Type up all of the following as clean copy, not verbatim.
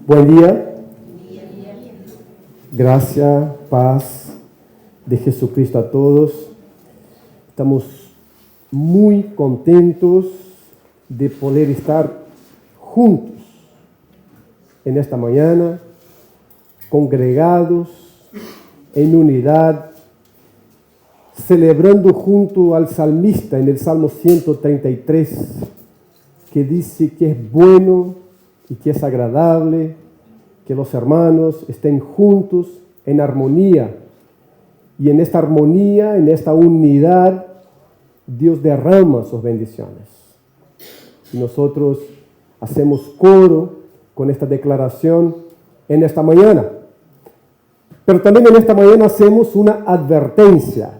Buen día. Gracia, paz de Jesucristo a todos. Estamos muy contentos de poder estar juntos en esta mañana, congregados en unidad, celebrando junto al salmista en el Salmo 133, que dice que es bueno y que es agradable que los hermanos estén juntos en armonía. Y en esta armonía, en esta unidad, Dios derrama sus bendiciones. Y nosotros hacemos coro con esta declaración en esta mañana. Pero también en esta mañana hacemos una advertencia.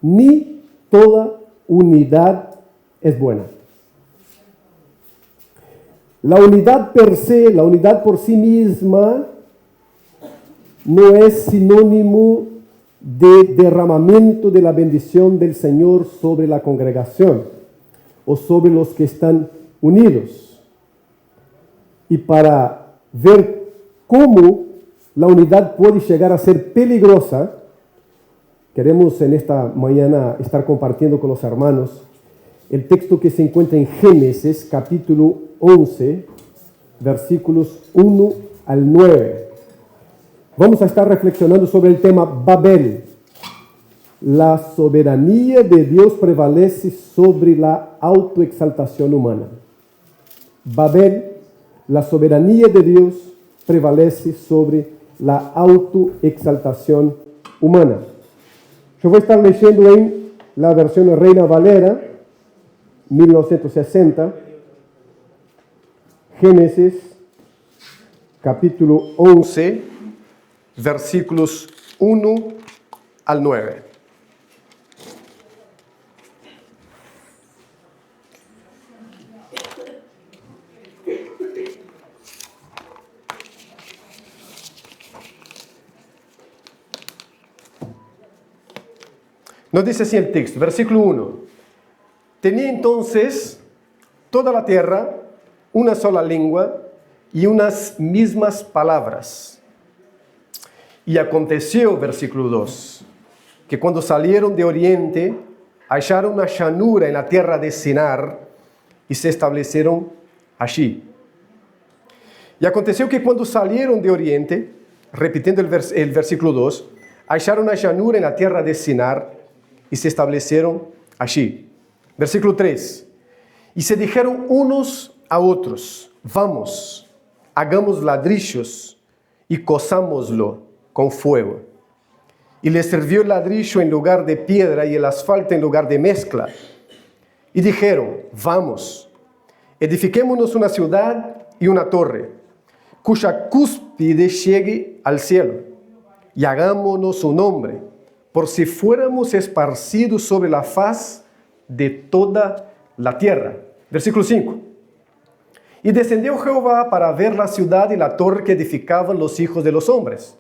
Ni toda unidad es buena. La unidad per se, la unidad por sí misma, no es sinónimo de derramamiento de la bendición del Señor sobre la congregación o sobre los que están unidos. Y para ver cómo la unidad puede llegar a ser peligrosa, queremos en esta mañana estar compartiendo con los hermanos el texto que se encuentra en Génesis, capítulo 11, versículos 1 al 9. Vamos a estar reflexionando sobre el tema Babel. La soberanía de Dios prevalece sobre la autoexaltación humana. Babel, la soberanía de Dios prevalece sobre la autoexaltación humana. Yo voy a estar leyendo en la versión Reina Valera, 1960, Génesis, capítulo 11, versículos 1 al 9. Nos dice así el texto, versículo 1. Tenía entonces toda la tierra una sola lengua y unas mismas palabras. Y aconteció, versículo 2, que cuando salieron de oriente, hallaron una llanura en la tierra de Sinar y se establecieron allí. Y aconteció que cuando salieron de oriente, repitiendo el versículo 2, hallaron una llanura en la tierra de Sinar y se establecieron allí. Versículo 3. Y se dijeron unos a otros, vamos, hagamos ladrillos y cozámoslo con fuego. Y les sirvió el ladrillo en lugar de piedra y el asfalto en lugar de mezcla. Y dijeron, vamos, edifiquémonos una ciudad y una torre, cuya cúspide llegue al cielo, y hagámonos un nombre, por si fuéramos esparcidos sobre la faz de toda la tierra. Versículo 5. Y descendió Jehová para ver la ciudad y la torre que edificaban los hijos de los hombres.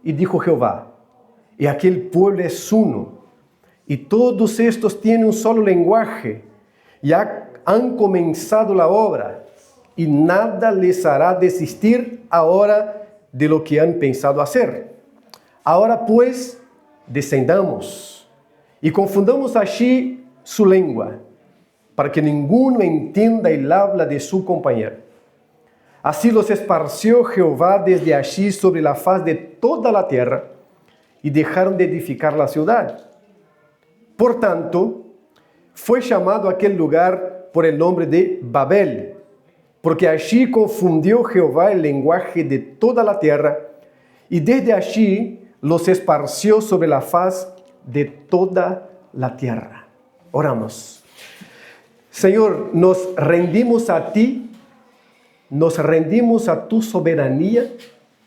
Y dijo Jehová, y aquel pueblo es uno, y todos estos tienen un solo lenguaje, y han comenzado la obra, y nada les hará desistir ahora de lo que han pensado hacer. Ahora pues, descendamos, y confundamos allí su lengua, para que ninguno entienda el habla de su compañero. Así los esparció Jehová desde allí sobre la faz de toda la tierra, y dejaron de edificar la ciudad. Por tanto, fue llamado aquel lugar por el nombre de Babel, porque allí confundió Jehová el lenguaje de toda la tierra, y desde allí los esparció sobre la faz de toda la tierra. Oramos. Señor, nos rendimos a ti, nos rendimos a tu soberanía,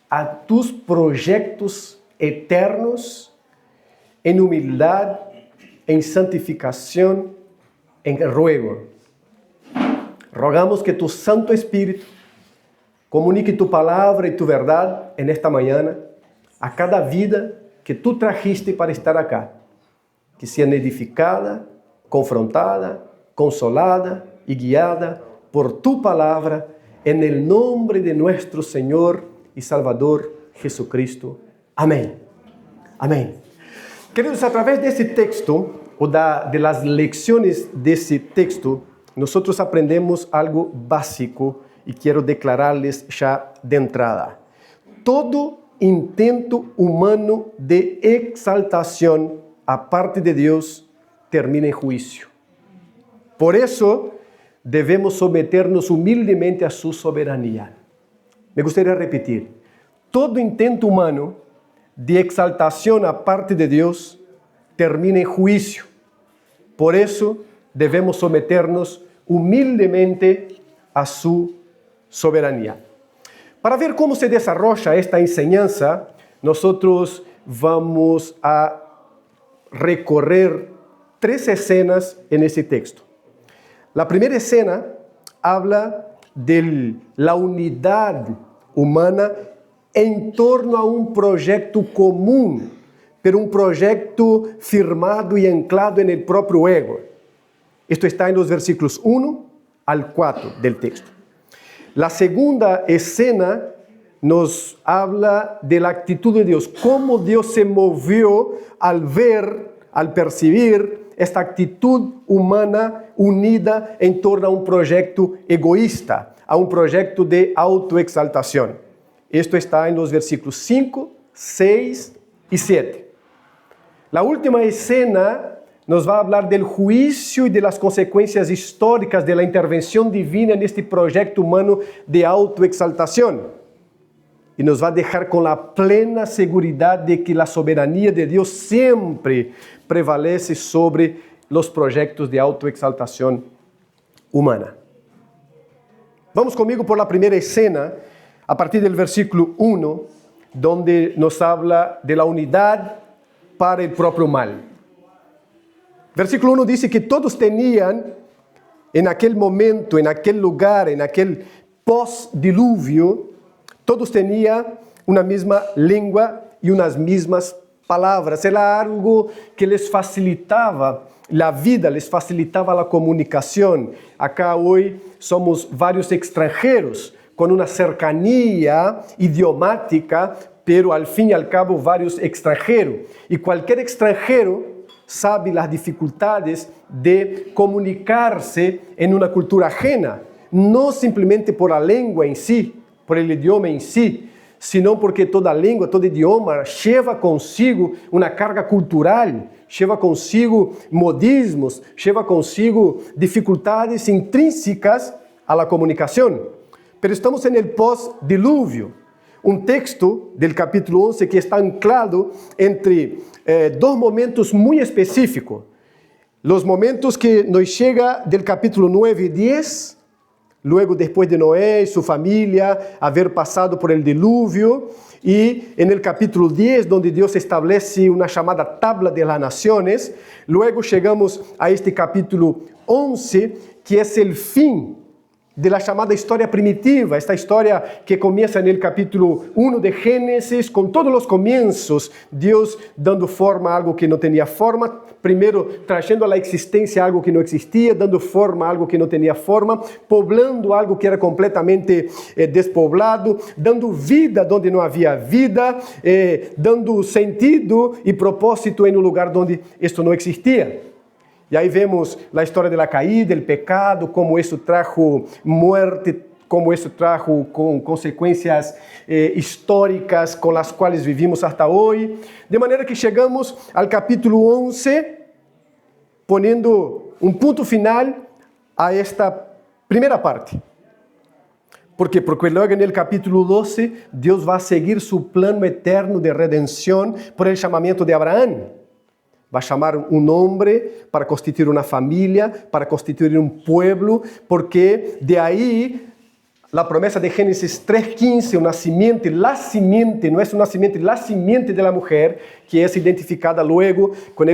a tus proyectos eternos, en humildad, en santificación, en ruego. Rogamos que tu Santo Espíritu comunique tu palabra y tu verdad en esta mañana a cada vida que tú trajiste para estar acá, que sean edificada, confrontada, consolada y guiada por tu palabra en el nombre de nuestro Señor y Salvador Jesucristo. Amén. Amén. Queridos, a través de ese texto, o de las lecciones de ese texto, nosotros aprendemos algo básico y quiero declararles ya de entrada. Todo intento humano de exaltación aparte de Dios termina en juicio. Por eso debemos someternos humildemente a su soberanía. Me gustaría repetir, todo intento humano de exaltación aparte de Dios termina en juicio. Por eso debemos someternos humildemente a su soberanía. Para ver cómo se desarrolla esta enseñanza, nosotros vamos a recorrer 3 escenas en ese texto. La primera escena habla de la unidad humana en torno a un proyecto común, pero un proyecto firmado y anclado en el propio ego. Esto está en los versículos 1 al 4 del texto. La segunda escena nos habla de la actitud de Dios, cómo Dios se movió al ver, al percibir esta actitud humana unida en torno a un proyecto egoísta, a un proyecto de autoexaltación. Esto está en los versículos 5, 6 y 7. La última escena nos va a hablar del juicio y de las consecuencias históricas de la intervención divina en este proyecto humano de autoexaltación. Y nos va a dejar con la plena seguridad de que la soberanía de Dios siempre prevalece sobre los proyectos de autoexaltación humana. Vamos conmigo por la primera escena, a partir del versículo 1, donde nos habla de la unidad para el propio mal. Versículo 1 dice que todos tenían en aquel momento, en aquel lugar, en aquel post-diluvio, todos tenían una misma lengua y unas mismas palabras. Era algo que les facilitaba la vida, les facilitaba la comunicación. Acá hoy somos varios extranjeros con una cercanía idiomática, pero al fin y al cabo varios extranjeros. Y cualquier extranjero sabe las dificultades de comunicarse en una cultura ajena, no simplemente por la lengua en sí, por el idioma en sí, sino porque toda língua, todo idioma lleva consigo una carga cultural, lleva consigo modismos, lleva consigo dificultades intrínsecas a la comunicación. Pero estamos en el post-diluvio, un texto del capítulo 11 que está anclado entre dos momentos muy específicos. Los momentos que nos llega del capítulo 9 y 10, luego después de Noé y su familia haber pasado por el diluvio, y en el capítulo 10, donde Dios establece una llamada tabla de las naciones. Luego llegamos a este capítulo 11, que es el fin de la llamada historia primitiva, esta historia que comienza en el capítulo 1 de Génesis, con todos los comienzos, Dios dando forma a algo que no tenía forma, primero trayendo a la existencia algo que no existía, dando forma a algo que no tenía forma, poblando algo que era completamente despoblado, dando vida donde no había vida, dando sentido y propósito en un lugar donde esto no existía. E aí vemos a história da caída, do pecado, como isso trajo muerte, como isso trajo com consequências históricas com as quais vivimos até hoje. De maneira que chegamos ao capítulo 11, poniendo um ponto final a esta primeira parte. ¿Por quê? Porque luego no capítulo 12, Deus vai seguir seu plano eterno de redenção por el chamamento de Abraão. Va a llamar un hombre para constituir una familia, para constituir un pueblo, porque de ahí la promesa de Génesis 3:15, una simiente, la simiente, no es una simiente, la simiente de la mujer, que es identificada luego con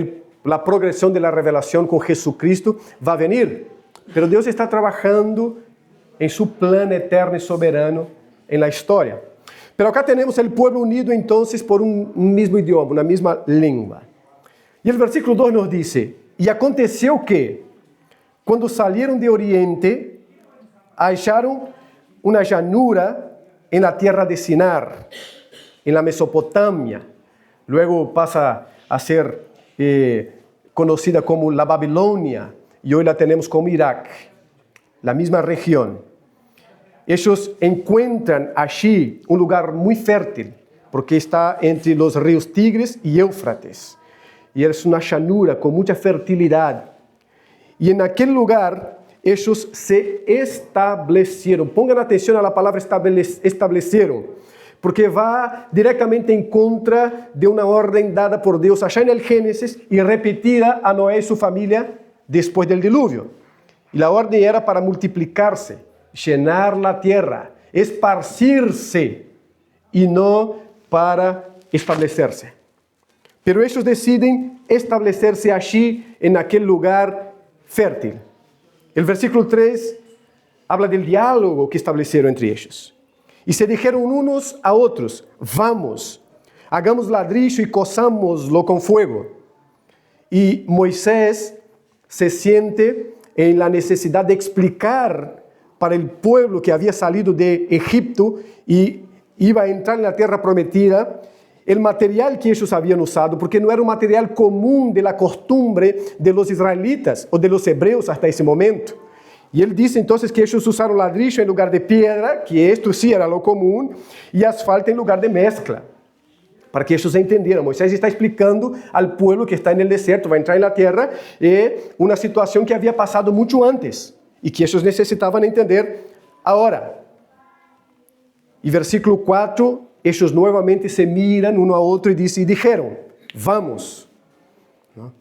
la progresión de la revelación con Jesucristo, va a venir. Pero Dios está trabajando en su plan eterno y soberano en la historia. Pero acá tenemos el pueblo unido entonces por un mismo idioma, una misma lengua. E o versículo 2 nos diz: E aconteceu que, quando saíram de Oriente, acharam una llanura en la tierra de Sinar, en la Mesopotamia. Luego pasa a ser conocida como la Babilonia y hoy la tenemos como Irak, la misma región. Ellos encuentran allí un lugar muy fértil porque está entre los ríos Tigres y Éufrates. Y es una llanura con mucha fertilidad. Y en aquel lugar ellos se establecieron. Pongan atención a la palabra establecieron, porque va directamente en contra de una orden dada por Dios allá en el Génesis y repetida a Noé y su familia después del diluvio. Y la orden era para multiplicarse, llenar la tierra, esparcirse y no para establecerse. Pero ellos deciden establecerse allí en aquel lugar fértil. El versículo 3 habla del diálogo que establecieron entre ellos. Y se dijeron unos a otros, vamos, hagamos ladrillo y cozámoslo con fuego. Y Moisés se siente en la necesidad de explicar para el pueblo que había salido de Egipto y iba a entrar en la tierra prometida, el material que ellos habían usado, porque no era un material común de la costumbre de los israelitas o de los hebreos hasta ese momento. Y él dice entonces que ellos usaron ladrillo en lugar de piedra, que esto sí era lo común, y asfalto en lugar de mezcla, para que ellos entendieran. Moisés está explicando al pueblo que está en el desierto, va a entrar en la tierra, una situación que había pasado mucho antes, y que ellos necesitaban entender ahora. Y versículo 4, ellos nuevamente se miran uno a otro y dijeron, vamos, ¿no?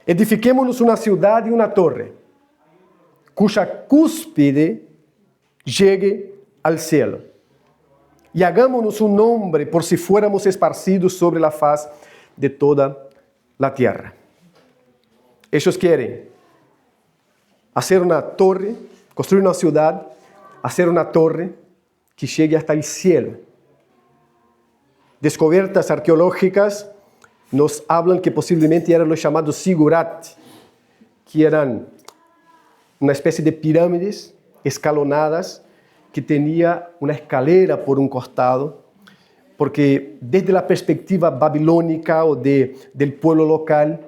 Edifiquémonos una ciudad y una torre, cuya cúspide llegue al cielo. Y hagámonos un nombre por si fuéramos esparcidos sobre la faz de toda la tierra. Ellos quieren hacer una torre, construir una ciudad, hacer una torre que llegue hasta el cielo. Descubiertas arqueológicas nos hablan que posiblemente eran los llamados zigurat, que eran una especie de pirámides escalonadas que tenía una escalera por un costado, porque desde la perspectiva babilónica o del pueblo local,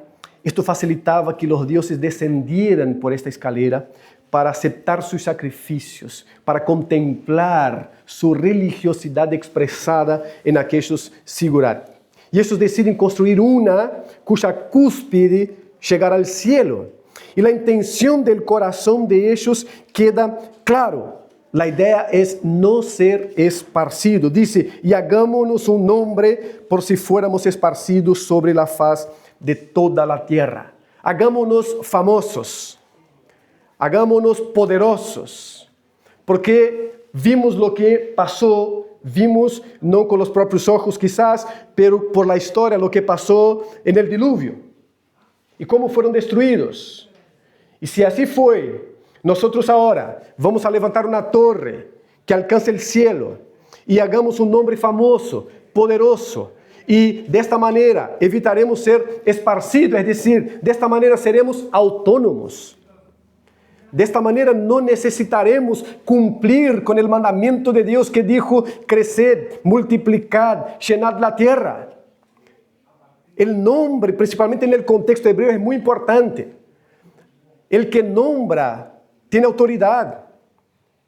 esto facilitaba que los dioses descendieran por esta escalera para aceptar sus sacrificios, para contemplar su religiosidad expresada en aquellos zigurat. Y ellos deciden construir una cuya cúspide llegará al cielo. Y la intención del corazón de ellos queda claro. La idea es no ser esparcido. Dice, y hagámonos un nombre por si fuéramos esparcidos sobre la faz de toda la tierra. Hagámonos famosos. Hagámonos poderosos. Porque vimos lo que pasó, vimos no con los propios ojos quizás, pero por la historia lo que pasó en el diluvio. Y cómo fueron destruidos. Y si así fue, nosotros ahora vamos a levantar una torre que alcance el cielo y hagamos un nombre famoso, poderoso. Y de esta manera evitaremos ser esparcidos, es decir, de esta manera seremos autónomos. De esta manera no necesitaremos cumplir con el mandamiento de Dios que dijo, creced, multiplicad, llenad la tierra. El nombre, principalmente en el contexto hebreo, es muy importante. El que nombra tiene autoridad.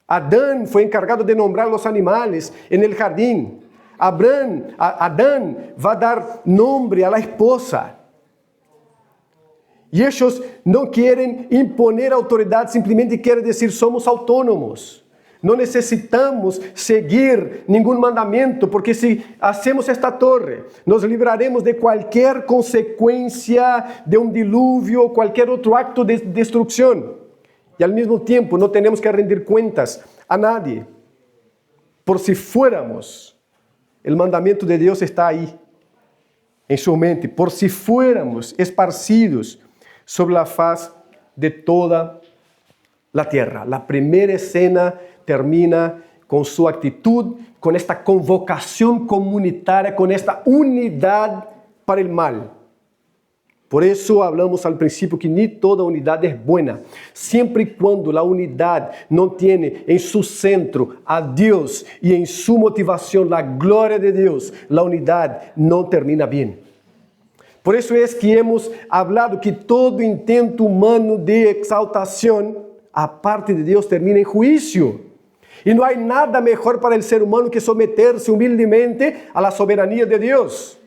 Adán fue encargado de nombrar los animales en el jardín. Adán va a dar nombre a la esposa. Y ellos no quieren imponer autoridad, simplemente quieren decir, somos autónomos. No necesitamos seguir ningún mandamiento, porque si hacemos esta torre, nos libraremos de cualquier consecuencia de un diluvio, cualquier otro acto de destrucción. Y al mismo tiempo no tenemos que rendir cuentas a nadie. Por si fuéramos, el mandamiento de Dios está ahí, en su mente. Por si fuéramos esparcidos sobre la faz de toda la tierra. La primera escena termina con su actitud, con esta convocación comunitaria, con esta unidad para el mal. Por eso hablamos al principio que ni toda unidad es buena. Siempre y cuando la unidad no tiene en su centro a Dios y en su motivación la gloria de Dios, la unidad no termina bien. Por eso es que hemos hablado que todo intento humano de exaltación, aparte de Dios, termina en juicio. Y no hay nada mejor para el ser humano que someterse humildemente a la soberanía de Dios.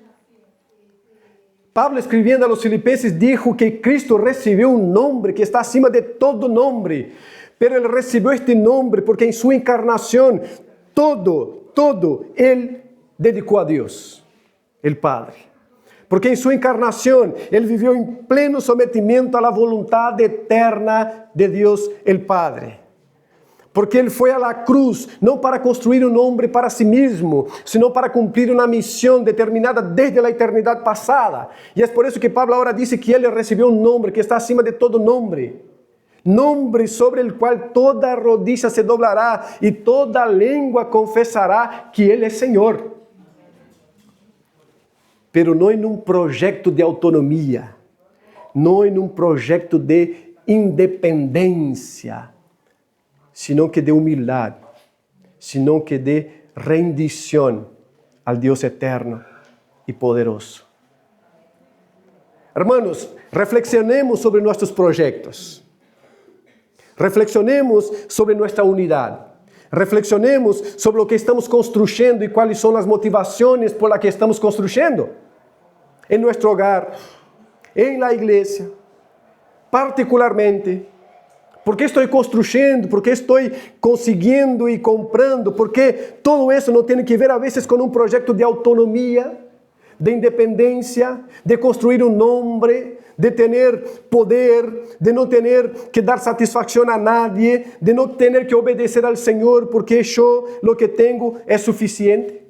Pablo, escribiendo a los Filipenses, dijo que Cristo recibió un nombre que está acima de todo nombre. Pero Él recibió este nombre porque en su encarnación, todo Él dedicó a Dios, el Padre. Porque en su encarnación, Él vivió en pleno sometimiento a la voluntad eterna de Dios, el Padre. Porque Él fue a la cruz, no para construir un hombre para sí mismo, sino para cumplir una misión determinada desde la eternidad pasada. Y es por eso que Pablo ahora dice que Él recibió un nombre que está acima de todo nombre. Nombre sobre el cual toda rodilla se doblará y toda lengua confesará que Él es Señor. Pero no en un proyecto de autonomía, no en un proyecto de independencia, sino que de humildad, sino que de rendición al Dios eterno y poderoso. Hermanos, reflexionemos sobre nuestros proyectos. Reflexionemos sobre nuestra unidad. Reflexionemos sobre lo que estamos construyendo y cuáles son las motivaciones por las que estamos construyendo. En nuestro hogar, en la iglesia, particularmente. ¿Por qué estoy construyendo? ¿Por qué estoy consiguiendo y comprando? Porque todo eso no tiene que ver a veces con un proyecto de autonomía, de independencia, de construir un nombre, de tener poder, de no tener que dar satisfacción a nadie, de no tener que obedecer al Señor porque yo lo que tengo es suficiente.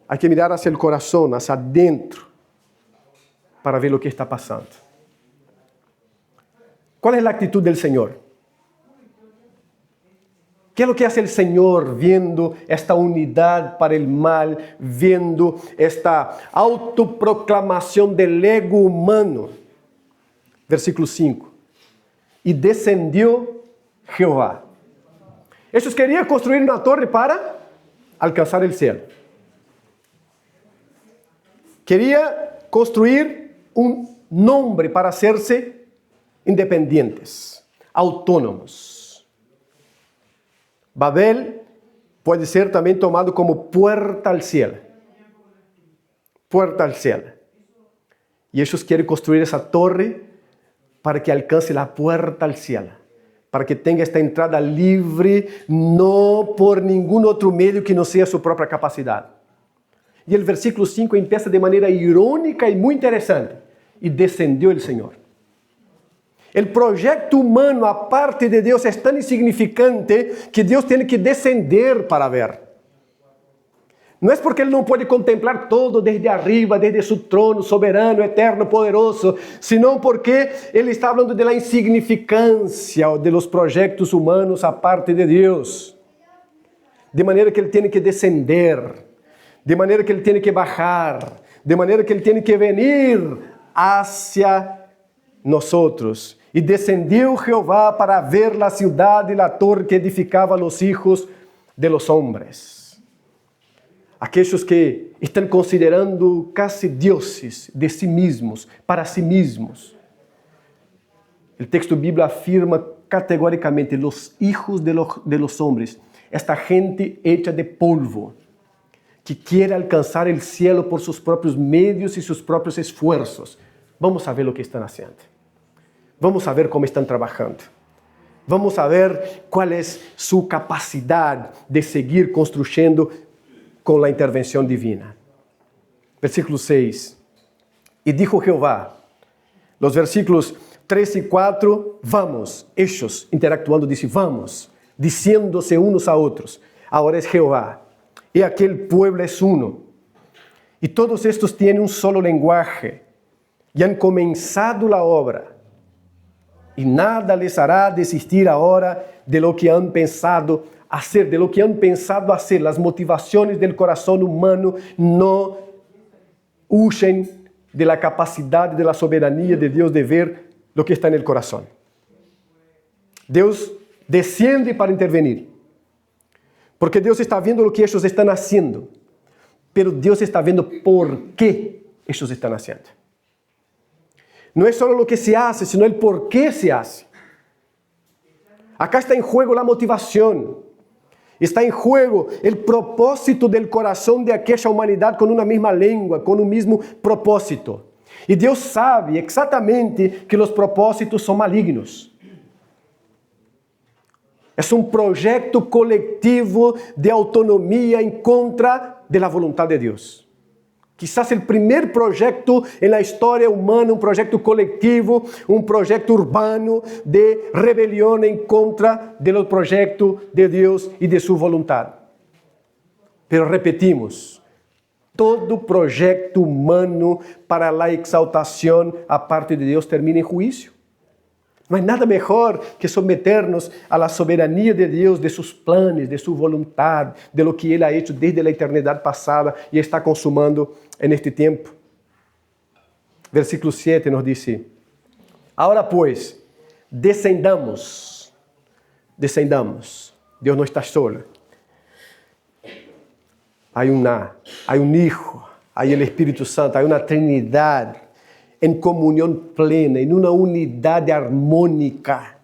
Hay que mirar hacia el corazón, hacia adentro, para ver lo que está pasando. ¿Cuál es la actitud del Señor? ¿Qué es lo que hace el Señor viendo esta unidad para el mal, viendo esta autoproclamación del ego humano? Versículo 5. Y descendió Jehová. Ellos querían construir una torre para alcanzar el cielo. Quería construir un nombre para hacerse independientes, autónomos. Babel puede ser también tomado como puerta al cielo. Puerta al cielo. Y ellos quieren construir esa torre para que alcance la puerta al cielo. Para que tenga esta entrada libre, no por ningún otro medio que no sea su propia capacidad. Y el versículo 5 empieza de manera irónica y muy interesante. Y descendió el Señor. El proyecto humano, aparte de Dios, es tan insignificante que Dios tiene que descender para ver. No es porque Él no puede contemplar todo desde arriba, desde su trono soberano, eterno, poderoso, sino porque Él está hablando de la insignificancia de los proyectos humanos aparte de Dios. De manera que Él tiene que descender, de manera que Él tiene que bajar, de manera que Él tiene que venir hacia nosotros. Y descendió Jehová para ver la ciudad y la torre que edificaba los hijos de los hombres. Aquellos que están considerando casi dioses de sí mismos, para sí mismos. El texto bíblico afirma categóricamente los hijos de los hombres, esta gente hecha de polvo, que quiere alcanzar el cielo por sus propios medios y sus propios esfuerzos. Vamos a ver lo que están haciendo. Vamos a ver cómo están trabajando. Vamos a ver cuál es su capacidad de seguir construyendo con la intervención divina. Versículo 6. Y dijo Jehová, los versículos 3 y 4, vamos, ellos interactuando, dicen vamos, diciéndose unos a otros. Ahora es Jehová, y aquel pueblo es uno. Y todos estos tienen un solo lenguaje, y han comenzado la obra. Y nada les hará desistir ahora de lo que han pensado hacer, de lo que han pensado hacer. Las motivaciones del corazón humano no huyen de la capacidad, de la soberanía de Dios de ver lo que está en el corazón. Deus desciende para intervenir, porque Deus está vendo o que eles estão haciendo, pero Deus está vendo por qué eles estão haciendo. Não é só o que se hace, sino el por qué se hace. Acá está em juego a motivação, está em juego o propósito del coração de aquela humanidade com uma mesma língua, com um mesmo propósito. E Deus sabe exatamente que os propósitos são malignos. É um projeto coletivo de autonomia em contra da vontade de Deus. Quizás o primeiro projeto na história humana, um projeto coletivo, um projeto urbano de rebelião em contra do projeto de Deus e de sua vontade. Pero repetimos, todo projeto humano para a exaltação a parte de Deus termina em juízo. Não há nada melhor que someternos a la soberania de Deus, de seus planos, de sua vontade, de lo que Ele ha hecho desde a eternidade passada e está consumando neste tempo. Versículo 7 nos diz: Agora, pois, descendamos. Deus não está solo. Há um Hijo, há o Espírito Santo, há uma Trinidade em comunhão plena, em uma unidade harmônica.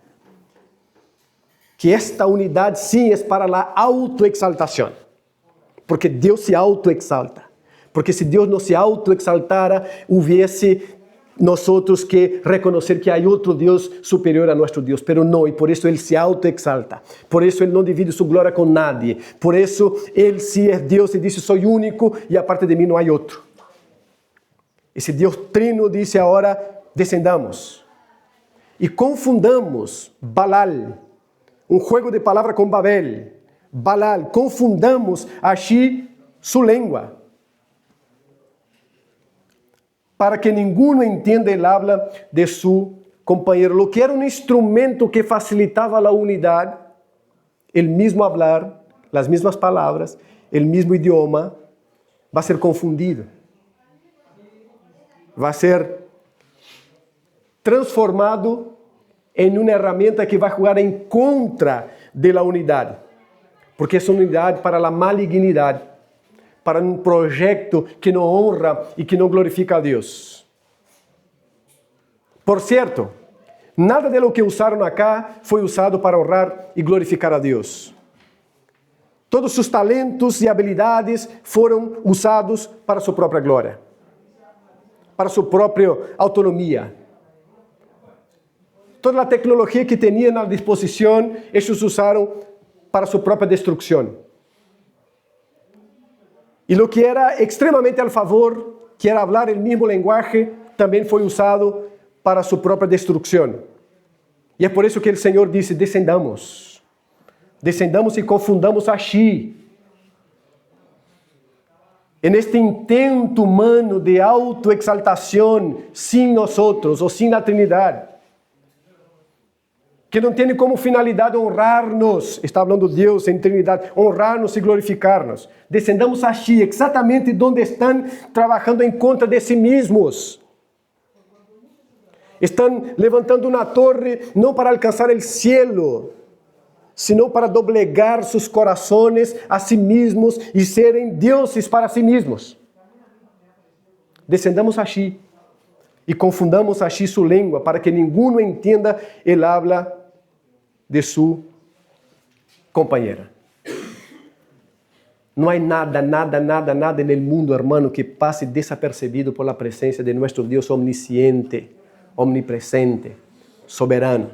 Que esta unidade, sim, é para a autoexaltação. Porque Deus se autoexalta. Porque se Deus não se autoexaltara, houvesse nós que reconhecer que há outro Deus superior a nosso Deus. Pero não, e por isso Ele se autoexalta. Por isso Ele não divide sua glória com nadie. Por isso Ele, se é Deus, e diz: sou único e a parte de mim não há outro. Esse Deus trino disse agora: descendamos. E confundamos Balal, um jogo de palavra com Babel. Balal, confundamos aqui sua língua. Para que ninguno entenda el habla de su compañero. Lo que era un instrumento que facilitaba la unidad, el mismo hablar, las mismas palabras, el mismo idioma, va a ser confundido. Va a ser transformado en una herramienta que va a jugar en contra de la unidad. Porque es una unidad para la malignidad, para um projeto que não honra e que não glorifica a Deus. Por certo, nada de lo que usaram acá foi usado para honrar e glorificar a Deus. Todos os talentos e habilidades foram usados para sua própria glória, para sua própria autonomia. Toda a tecnologia que tinham à disposição, eles usaram para sua própria destruição. E o que era extremamente a favor, que era falar o mesmo linguagem, também foi usado para sua própria destruição. E é por isso que o Senhor disse: descendamos. Descendamos e confundamos aqui. En este intento humano de autoexaltação, sem nós outros, ou sem a Trindade, que não tem como finalidade honrar-nos, está falando Deus em Trindade, honrar-nos e glorificar-nos. Descendamos aqui, exatamente onde estão trabalhando em contra de si mesmos. Estão levantando uma torre não para alcançar o cielo, sino para doblegar seus corações a si mesmos e serem deuses para si mesmos. Descendamos aqui e confundamos aqui sua língua para que ninguno entenda el habla de sua companheira. Não há nada no mundo, hermano, que passe desapercebido por la presencia de nuestro Dios omnisciente, omnipresente, soberano.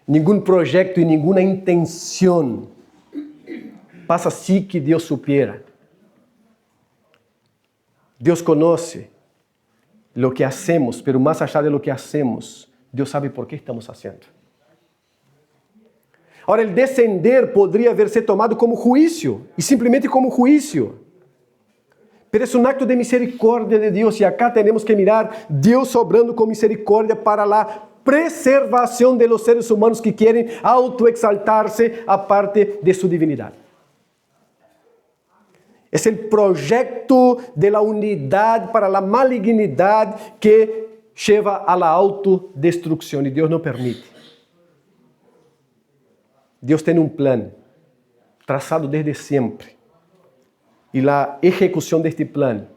Nenhum projeto e nenhuma intenção passa assim que Deus supiera. Deus conhece lo que hacemos, pero más allá de lo que hacemos, Deus sabe por que estamos fazendo. Agora, o descender poderia haver sido tomado como juízo, e simplesmente como juízo. Pero é um acto de misericórdia de Deus, e acá temos que mirar Deus sobrando com misericórdia para a preservação de los seres humanos que querem autoexaltar-se a parte de sua divinidade. Es el proyecto de la unidad para la malignidad que lleva a la autodestrucción y Dios no permite. Dios tiene un plan trazado desde siempre y la ejecución de este plan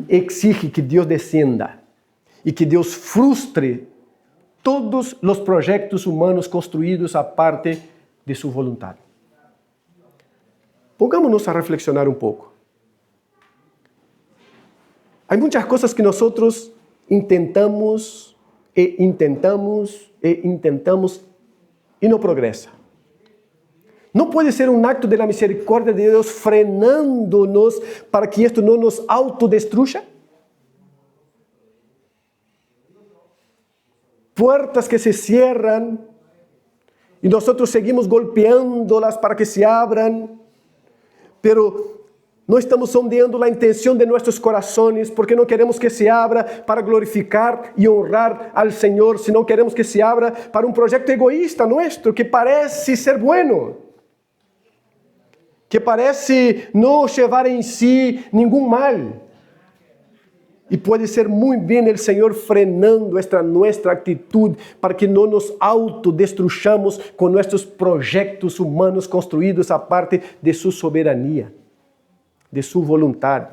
exige que Dios descienda y que Dios frustre todos los proyectos humanos construidos aparte de su voluntad. Pongámonos a reflexionar un poco. Hay muchas cosas que nosotros intentamos y no progresa. No puede ser un acto de la misericordia de Dios frenándonos para que esto no nos autodestruya. Puertas que se cierran y nosotros seguimos golpeándolas para que se abran, pero no estamos sondeando la intención de nuestros corazones porque no queremos que se abra para glorificar y honrar al Señor, sino queremos que se abra para un proyecto egoísta nuestro que parece ser bueno, que parece no llevar en sí ningún mal. Y puede ser muy bien el Señor frenando nuestra actitud para que no nos autodestruyamos con nuestros proyectos humanos construidos aparte de su soberanía, de su voluntad.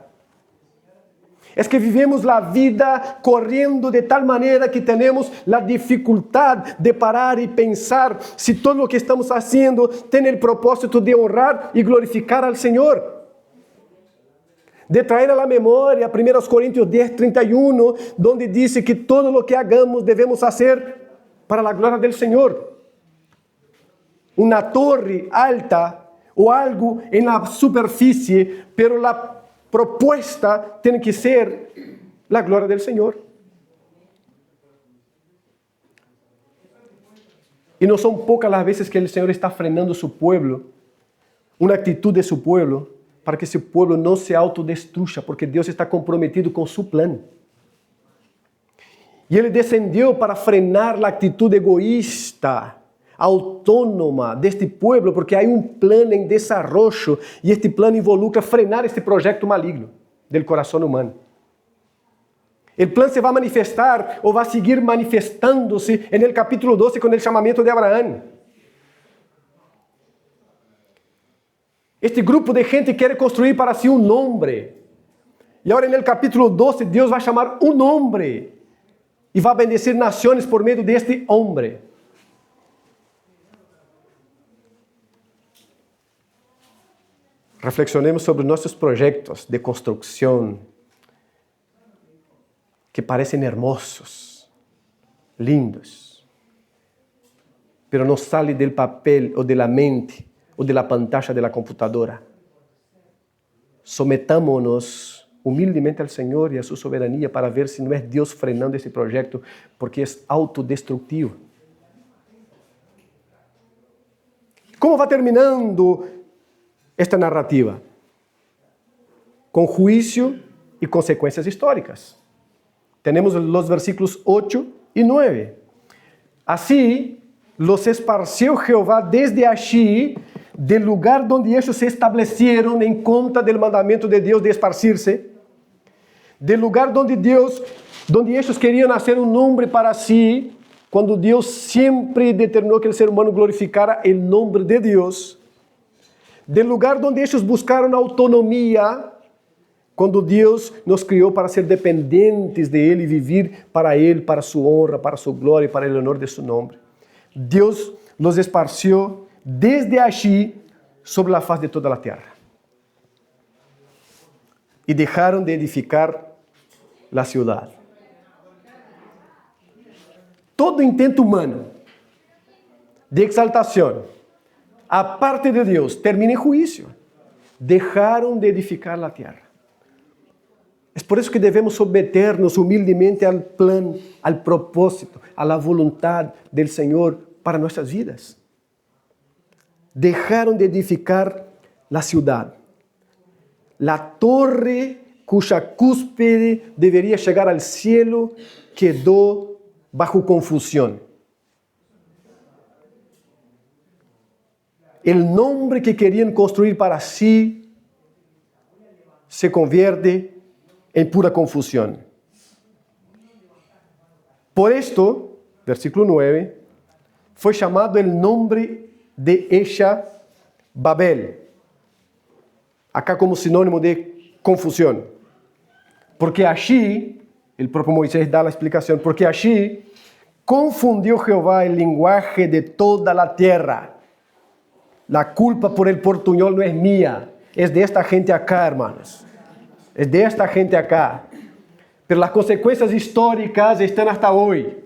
Es que vivimos la vida corriendo de tal manera que tenemos la dificultad de parar y pensar si todo lo que estamos haciendo tiene el propósito de honrar y glorificar al Señor. De traer a la memoria 1 Corintios 10:31, donde dice que todo lo que hagamos debemos hacer para la gloria del Señor. Una torre alta o algo en la superficie, pero la propuesta tiene que ser la gloria del Señor. Y no son pocas las veces que el Señor está frenando su pueblo, una actitud de su pueblo, para que ese pueblo no se autodestruya, porque Dios está comprometido con su plan. Y Él descendió para frenar la actitud egoísta, autónoma de este pueblo, porque hay un plan en desarrollo y este plan involucra frenar este proyecto maligno del corazón humano. El plan se va a manifestar o va a seguir manifestándose en el capítulo 12 con el llamamiento de Abraham. Este grupo de gente quiere construir para sí un nombre. Y ahora en el capítulo 12 Dios va a llamar un hombre y va a bendecir naciones por medio de este hombre. Reflexionemos sobre nuestros proyectos de construcción que parecen hermosos, lindos, pero no salen del papel o de la mente o de la pantalla de la computadora. Sometámonos humildemente al Señor y a su soberanía para ver si no es Dios frenando ese proyecto, porque es autodestructivo. ¿Cómo va terminando esta narrativa? Con juicio y consecuencias históricas. Tenemos los versículos 8 y 9. Así los esparció Jehová desde allí, del lugar donde ellos se establecieron en contra del mandamiento de Dios de esparcirse, del lugar donde ellos querían hacer un nombre para sí, cuando Dios siempre determinó que el ser humano glorificara el nombre de Dios, del lugar donde ellos buscaron autonomía, cuando Dios nos crió para ser dependientes de Él y vivir para Él, para su honra, para su gloria y para el honor de su nombre. Dios los esparció desde allí sobre la faz de toda la tierra. Y dejaron de edificar la ciudad. Todo intento humano de exaltación, aparte de Dios, termina en juicio. Dejaron de edificar la tierra. Es por eso que debemos someternos humildemente al plan, al propósito, a la voluntad del Señor para nuestras vidas. Dejaron de edificar la ciudad. La torre cuya cúspide debería llegar al cielo quedó bajo confusión. El nombre que querían construir para sí se convierte en pura confusión. Por esto, versículo 9, fue llamado el nombre de ella Babel, acá como sinónimo de confusión. Porque allí, el propio Moisés da la explicación, porque allí confundió Jehová el lenguaje de toda la tierra. La culpa por el portuñol no es mía, es de esta gente acá, hermanos. Es de esta gente acá. Pero las consecuencias históricas están hasta hoy.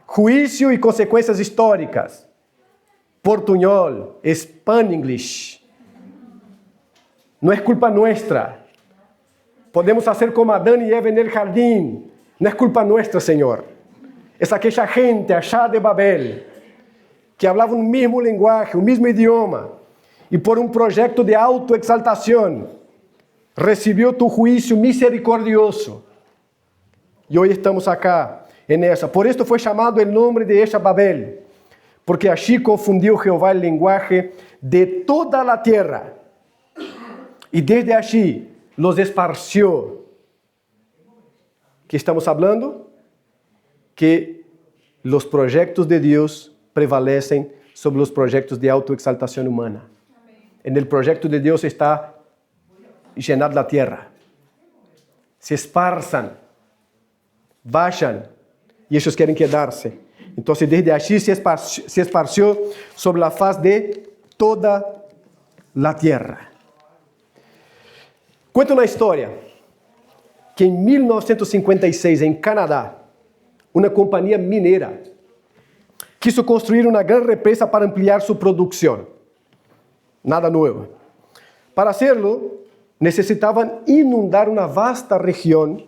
Juicio y consecuencias históricas. Portuñol, Spanglish. No es culpa nuestra. Podemos hacer como Adán y Eva en el jardín. No es culpa nuestra, Señor. Es aquella gente allá de Babel que hablaba un mismo lenguaje, un mismo idioma, y por un proyecto de autoexaltación recibió tu juicio misericordioso. Y hoy estamos acá en esa. Por esto fue llamado el nombre de ella Babel, porque allí confundió Jehová el lenguaje de toda la tierra. Y desde allí los esparció. ¿Qué estamos hablando? Que los proyectos de Dios prevalecen sobre los proyectos de autoexaltación humana. En el proyecto de Dios está llenar la tierra. Se esparzan, vayan, y ellos quieren quedarse. Entonces desde allí se esparció sobre la faz de toda la tierra. Cuenta una historia que en 1956 en Canadá, una compañía minera quiso construir una gran represa para ampliar su producción. Nada nuevo. Para hacerlo, necesitaban inundar una vasta región,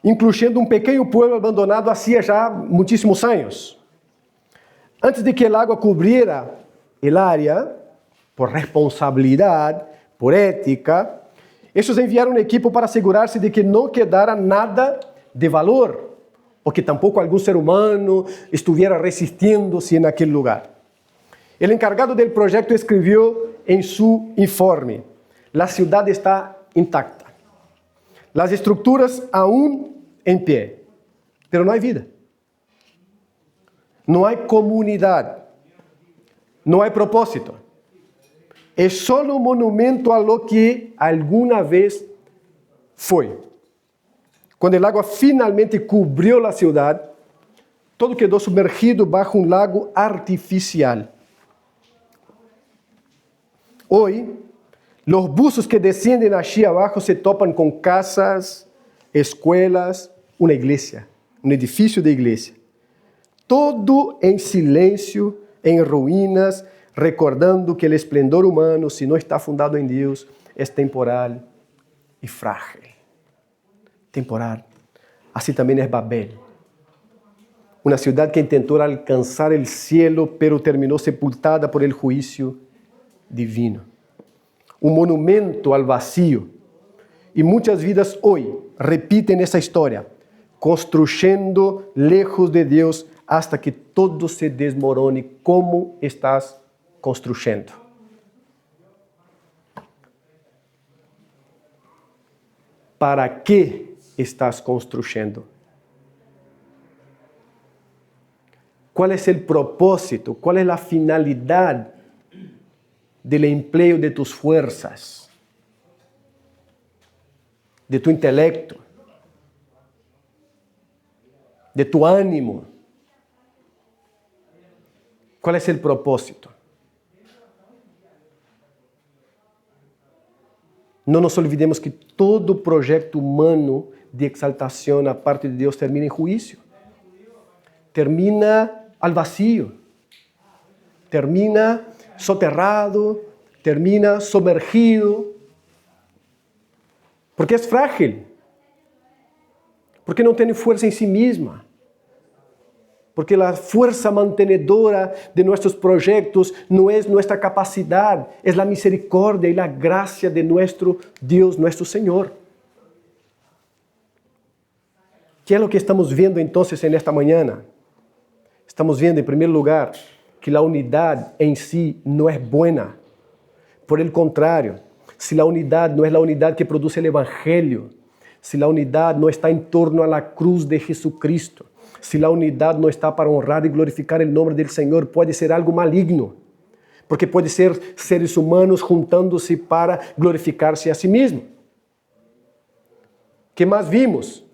incluyendo un pequeño pueblo abandonado hacía ya muchísimos años. Antes de que el agua cubriera el área, por responsabilidad, por ética, ellos enviaron un equipo para asegurarse de que no quedara nada de valor, o que tampoco algún ser humano estuviera resistiéndose en aquel lugar. El encargado del proyecto escribió en su informe: la ciudad está intacta, las estructuras aún en pie, pero no hay vida, no hay comunidad, no hay propósito. Es solo un monumento a lo que alguna vez fue. Cuando el agua finalmente cubrió la ciudad, todo quedó sumergido bajo un lago artificial. Hoy, los buzos que descienden allí abajo se topan con casas, escuelas, una iglesia, un edificio de iglesia. Todo en silencio, en ruínas, recordando que el esplendor humano, si no está fundado en Dios, es temporal y frágil. Temporal. Así también es Babel. Una ciudad que intentó alcanzar el cielo, pero terminó sepultada por el juicio divino. Un monumento al vacío. Y muchas vidas hoy repiten esa historia, construyendo lejos de Dios hasta que todo se desmorone. ¿Cómo estás construyendo? ¿Para qué estás construyendo? ¿Cuál es el propósito? ¿Cuál es la finalidad del empleo de tus fuerzas, de tu intelecto, de tu ánimo? ¿Cuál es el propósito? No nos olvidemos que todo proyecto humano de exaltación aparte de Dios termina en juicio. Termina al vacío. Termina soterrado, termina sumergido. Porque es frágil. Porque no tiene fuerza en sí misma. Porque la fuerza mantenedora de nuestros proyectos no es nuestra capacidad, es la misericordia y la gracia de nuestro Dios, nuestro Señor. ¿Qué es lo que estamos viendo entonces en esta mañana? Estamos viendo, en primer lugar, que la unidad en sí no es buena. Por el contrario, si la unidad no es la unidad que produce el Evangelio, si la unidad no está en torno a la cruz de Jesucristo, si la unidad no está para honrar y glorificar el nombre del Señor, puede ser algo maligno, porque puede ser seres humanos juntándose para glorificarse a sí mismo. ¿Qué más vimos?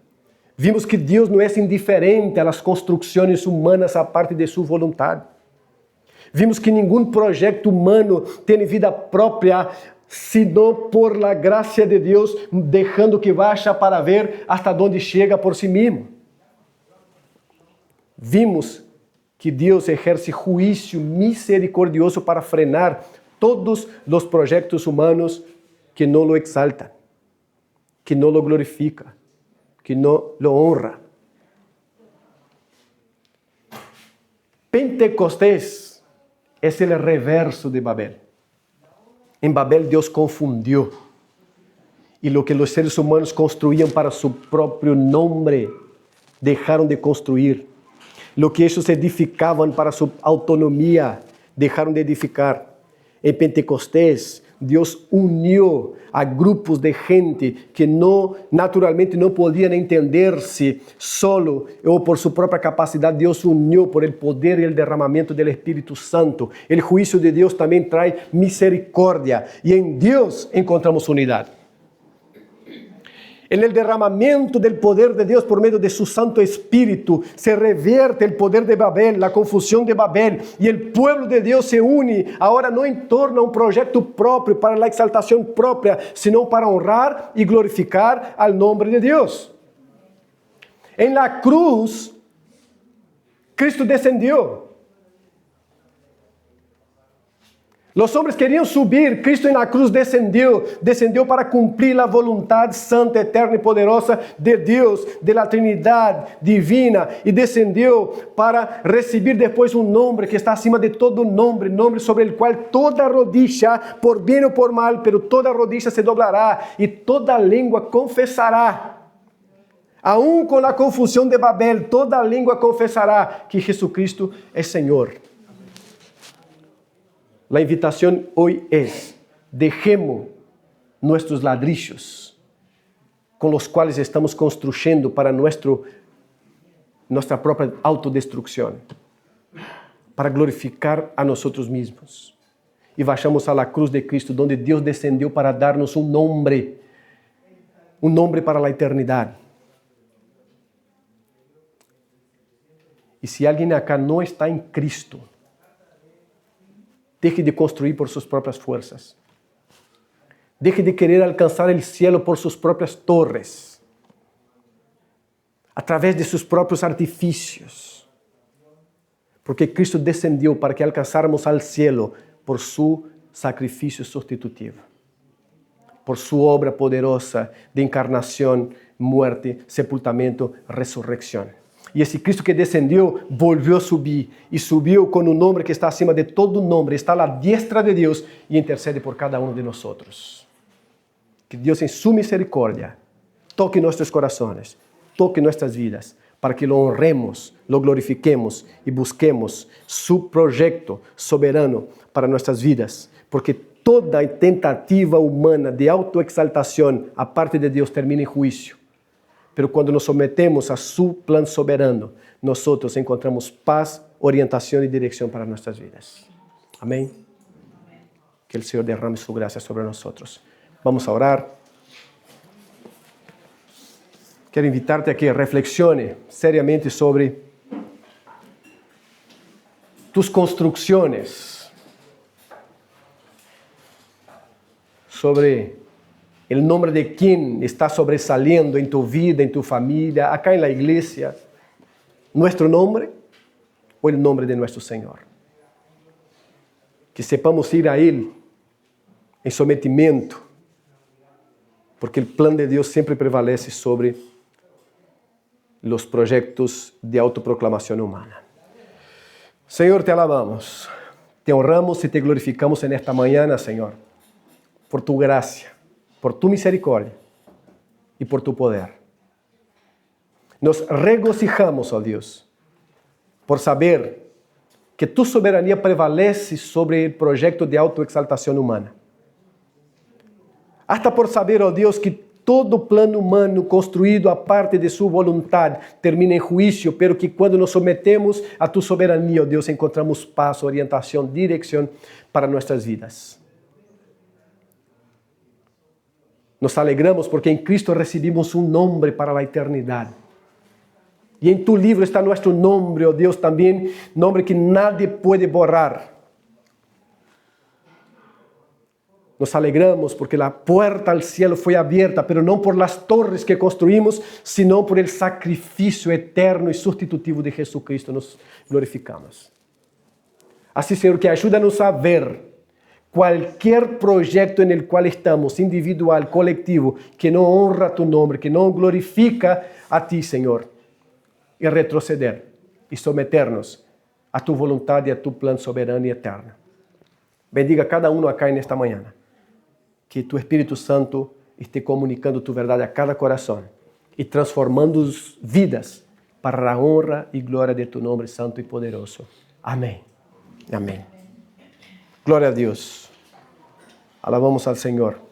Vimos que Deus não é indiferente às construções humanas a parte de sua vontade. Vimos que nenhum projeto humano tem vida própria, sino por la gracia de Deus, deixando que vaya para ver hasta onde chega por si mesmo. Vimos que Deus exerce juízo misericordioso para frenar todos os projetos humanos que não lo exaltam, que não lo glorificam, que não lo honra. Pentecostés es el reverso de Babel. En Babel Dios confundió. Y lo que los seres humanos construían para su propio nombre, dejaron de construir. Lo que ellos edificaban para su autonomía, dejaron de edificar. En Pentecostés, Deus uniu a grupos de gente que naturalmente não podiam entender-se solo ou por sua própria capacidade. Deus uniu por el poder e el derramamento del Espírito Santo. El juízo de Deus também traz misericórdia e em Deus encontramos unidade. En el derramamiento del poder de Dios por medio de su Santo Espíritu se revierte el poder de Babel, la confusión de Babel, y el pueblo de Dios se une ahora no en torno a un proyecto propio para la exaltación propia, sino para honrar y glorificar al nombre de Dios. En la cruz, Cristo descendió. Los hombres querían subir, Cristo en la cruz descendió para cumplir la voluntad santa, eterna y poderosa de Dios, de la Trinidad divina, y descendió para recibir después un nombre que está acima de todo nombre, nombre sobre el cual toda rodilla, por bien o por mal, pero toda rodilla se doblará y toda lengua confesará. Aún con la confusión de Babel, toda lengua confesará que Jesucristo es Señor. La invitación hoy es, dejemos nuestros ladrillos con los cuales estamos construyendo para nuestra propia autodestrucción, para glorificar a nosotros mismos. Y vayamos a la cruz de Cristo, donde Dios descendió para darnos un nombre para la eternidad. Y si alguien acá no está en Cristo, deje de construir por sus propias fuerzas. Deje de querer alcanzar el cielo por sus propias torres, a través de sus propios artificios. Porque Cristo descendió para que alcanzáramos al cielo por su sacrificio sustitutivo, por su obra poderosa de encarnación, muerte, sepultamento, resurrección. Y ese Cristo que descendió volvió a subir y subió con un nombre que está acima de todo nombre, está a la diestra de Dios y intercede por cada uno de nosotros. Que Dios en su misericordia toque nuestros corazones, toque nuestras vidas, para que lo honremos, lo glorifiquemos y busquemos su proyecto soberano para nuestras vidas. Porque toda tentativa humana de autoexaltación, aparte de Dios, termina en juicio. Pero cuando nos sometemos a su plan soberano, nosotros encontramos paz, orientación y dirección para nuestras vidas. Amén. Que el Señor derrame su gracia sobre nosotros. Vamos a orar. Quiero invitarte a que reflexione seriamente sobre tus construcciones, sobre el nombre de quién está sobresaliendo en tu vida, en tu familia, acá en la iglesia. ¿Nuestro nombre o el nombre de nuestro Señor? Que sepamos ir a Él en sometimiento, porque el plan de Dios siempre prevalece sobre los proyectos de autoproclamación humana. Señor, te alabamos, te honramos y te glorificamos en esta mañana, Señor, por tu gracia, por tu misericordia y por tu poder. Nos regocijamos, oh Dios, por saber que tu soberanía prevalece sobre el proyecto de autoexaltación humana. hasta por saber, oh Deus, que todo plano humano construído a parte de sua vontade termina em juízo, pero que quando nos sometemos a tu soberania, oh Deus, encontramos paz, orientação, direção para nossas vidas. Nos alegramos porque em Cristo recebimos um nome para a eternidade. E em tu livro está nosso nome, oh Deus, também, nome que nadie pode borrar. Nos alegramos porque a porta ao cielo foi aberta, pero não por las torres que construímos, sino por el sacrifício eterno e substitutivo de Jesucristo. Nos glorificamos. Assim, Senhor, que ajuda-nos a ver qualquer projeto en el qual estamos, individual, coletivo, que não honra tu nome, que não glorifica a ti, Senhor, e retroceder e someternos a tu vontade e a tu plano soberano e eterno. Bendiga cada um acá nesta manhã. Que tu Espírito Santo esteja comunicando tu verdade a cada coração e transformando vidas para a honra e glória de tu nome santo e poderoso. Amém. Amém. Glória a Deus. Alabamos ao Senhor.